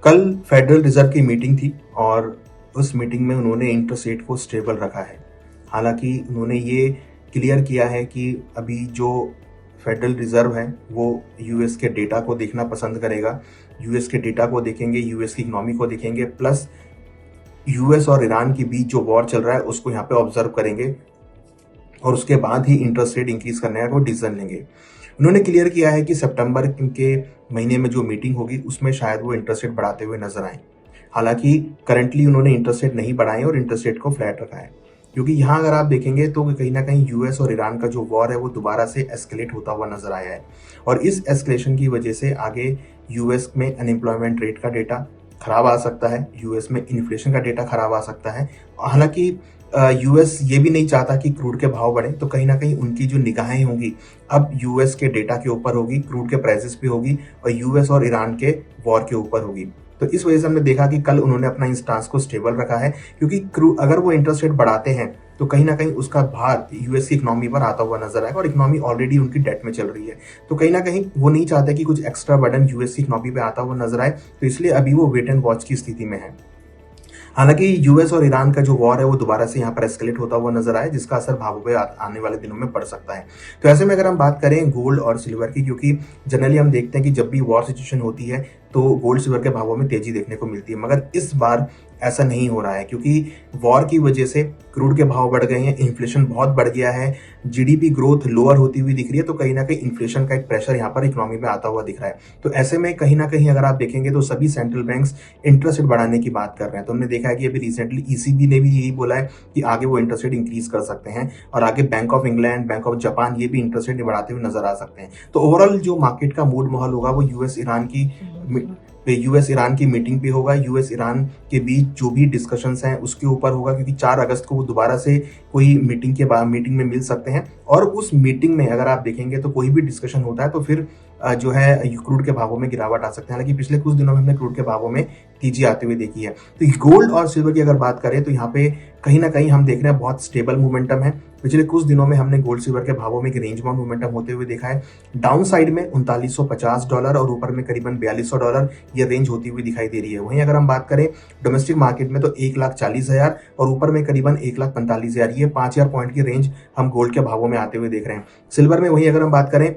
कल federal reserve की meeting थी और उस मीटिंग में उन्होंने इंटरेस्ट रेट को स्टेबल रखा है। हालांकि उन्होंने ये क्लियर किया है कि अभी जो फेडरल रिजर्व है वो यूएस के डेटा को देखना पसंद करेगा। यूएस के डेटा को देखेंगे, यूएस की इकोनॉमी को देखेंगे, प्लस यूएस और ईरान के बीच जो वॉर चल रहा है उसको यहाँ पे ऑब्जर्व करेंगे और उसके बाद ही इंटरेस्ट रेट इंक्रीज करने का वो डिसीजन लेंगे। उन्होंने क्लियर किया है कि सितंबर के महीने में जो मीटिंग होगी उसमें शायद वो इंटरेस्ट रेट बढ़ाते हुए नजर आए। हालांकि करंटली उन्होंने इंटरेस्ट रेट नहीं बढ़ाए और इंटरेस्ट रेट को फ्लैट रखा है, क्योंकि यहाँ अगर आप देखेंगे तो कहीं ना कहीं यूएस और ईरान का जो वॉर है वो दोबारा से एस्केलेट होता हुआ नजर आया है और इस एस्केलेशन की वजह से आगे यूएस में अनएम्प्लॉयमेंट रेट का डेटा खराब आ सकता है, यूएस में इन्फ्लेशन का डेटा खराब आ सकता है। हालांकि यूएस ये भी नहीं चाहता कि क्रूड के भाव बढ़े, तो कहीं ना कहीं उनकी जो निगाहें होंगी अब यूएस के डेटा के ऊपर होगी, क्रूड के प्राइसेस पे होगी और यूएस और ईरान के वॉर के ऊपर होगी। तो इस वजह से हमने देखा कि कल उन्होंने अपना इंस्टांस को स्टेबल रखा है, क्योंकि अगर वो इंटरेस्ट रेट बढ़ाते हैं तो कहीं ना कहीं उसका भार यूएस की इकोनॉमी पर आता हुआ नजर आएगा और इकोनॉमी ऑलरेडी उनकी डेट में चल रही है। तो कहीं ना कहीं वो नहीं चाहते कि कुछ एक्स्ट्रा बर्डन यूएस की इकोनॉमी पे आता हुआ नजर आए, तो इसलिए अभी वो वेट एंड वॉच की स्थिति में है। हालांकि यूएस और ईरान का जो वॉर है वो दोबारा से यहाँ पर एस्केलेट होता हुआ नजर आए, जिसका असर भावों पे आने वाले दिनों में पड़ सकता है। तो ऐसे में अगर हम बात करें गोल्ड और सिल्वर की, क्योंकि जनरली हम देखते हैं कि जब भी वॉर सिचुएशन होती है तो गोल्ड सिल्वर के भावों में तेजी देखने को मिलती है, मगर इस बार ऐसा नहीं हो रहा है, क्योंकि वॉर की वजह से क्रूड के भाव बढ़ गए हैं, इन्फ्लेशन बहुत बढ़ गया है, जीडीपी ग्रोथ लोअर होती हुई दिख रही है, तो कहीं ना कहीं इन्फ्लेशन का एक प्रेशर यहाँ पर इकोनॉमी में आता हुआ दिख रहा है। तो ऐसे में कहीं ना कहीं अगर आप देखेंगे तो सभी सेंट्रल बैंक्स इंटरेस्ट रेट बढ़ाने की बात कर रहे हैं। तो हमने देखा है कि अभी रिसेंटली ईसीबी ने भी यही बोला है कि आगे वो इंटरेस्ट रेट इंक्रीज कर सकते हैं और आगे bank of England, bank of Japan ये भी इंटरेस्ट रेट बढ़ाते हुए नजर आ सकते हैं। तो ओवरऑल जो मार्केट का मूड माहौल होगा वो यूएस ईरान की मीटिंग पे होगा, यूएस ईरान के बीच जो भी डिस्कशंस हैं उसके ऊपर होगा, क्योंकि 4 अगस्त को वो दोबारा से कोई मीटिंग में मिल सकते हैं और उस मीटिंग में अगर आप देखेंगे तो कोई भी डिस्कशन होता है तो फिर जो है क्रूड के भावों में गिरावट आ सकते हैं। हालांकि पिछले कुछ दिनों में हमने क्रूड के भावों में तेजी आते हुए देखी है। तो गोल्ड और सिल्वर की अगर बात करें तो यहाँ पे कहीं ना कहीं हम देख रहे हैं बहुत स्टेबल मोमेंटम है। पिछले कुछ दिनों में हमने गोल्ड सिल्वर के भावों में एक रेंज बाउंड मोमेंटम होते हुए देखा है। डाउन साइड में $3950 और ऊपर में करीबन $4200 ये रेंज होती हुई दिखाई दे रही है। वहीं अगर हम बात करें डोमेस्टिक मार्केट में तो 1,40,000 और ऊपर में करीबन 1,45,000, ये 5,000 पॉइंट की रेंज हम गोल्ड के भावों में आते हुए देख रहे हैं। सिल्वर में वहीं अगर हम बात करें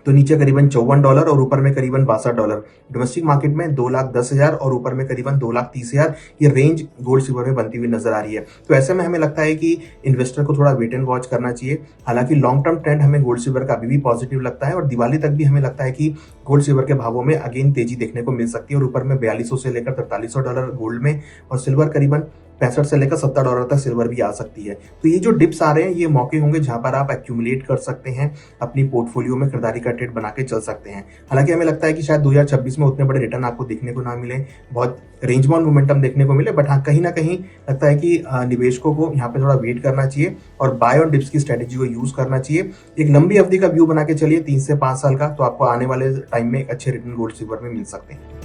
तो नीचे करीबन $54 और ऊपर में करीबन $62। डोमेस्टिक मार्केट में 2,10,000 और ऊपर में करीबन 2,30,000 ये रेंज गोल्ड सिल्वर में बनती हुई नजर आ रही है। तो ऐसे में हमें लगता है कि इन्वेस्टर को थोड़ा वेट एंड वॉच करना चाहिए। हालांकि लॉन्ग टर्म ट्रेंड हमें गोल्ड सिल्वर का अभी भी पॉजिटिव लगता है और दिवाली तक भी हमें लगता है कि गोल्ड सिल्वर के भावों में अगेन तेजी देखने को मिल सकती है और ऊपर में $4200 से लेकर $4300 गोल्ड में और सिल्वर करीबन 65 से लेकर $70 तक सिल्वर भी आ सकती है। तो ये जो डिप्स आ रहे हैं ये मौके होंगे जहां पर आप एक्यूमुलेट कर सकते हैं, अपनी पोर्टफोलियो में खरीदारी का ट्रेड बना के चल सकते हैं। हालांकि हमें लगता है कि शायद 2026 में उतने बड़े रिटर्न आपको देखने को ना मिले, बहुत रेंज बाउंड मोमेंटम देखने को मिले, बट हाँ कहीं ना कहीं लगता है कि निवेशकों को यहाँ पे थोड़ा वेट करना चाहिए और बाय ऑन डिप्स की स्ट्रेटेजी को यूज करना चाहिए। एक लंबी अवधि का व्यू बना के चलिए 3 से 5 साल का, तो आपको आने वाले टाइम में एक अच्छे रिटर्न गोल्ड सिल्वर में मिल सकते हैं।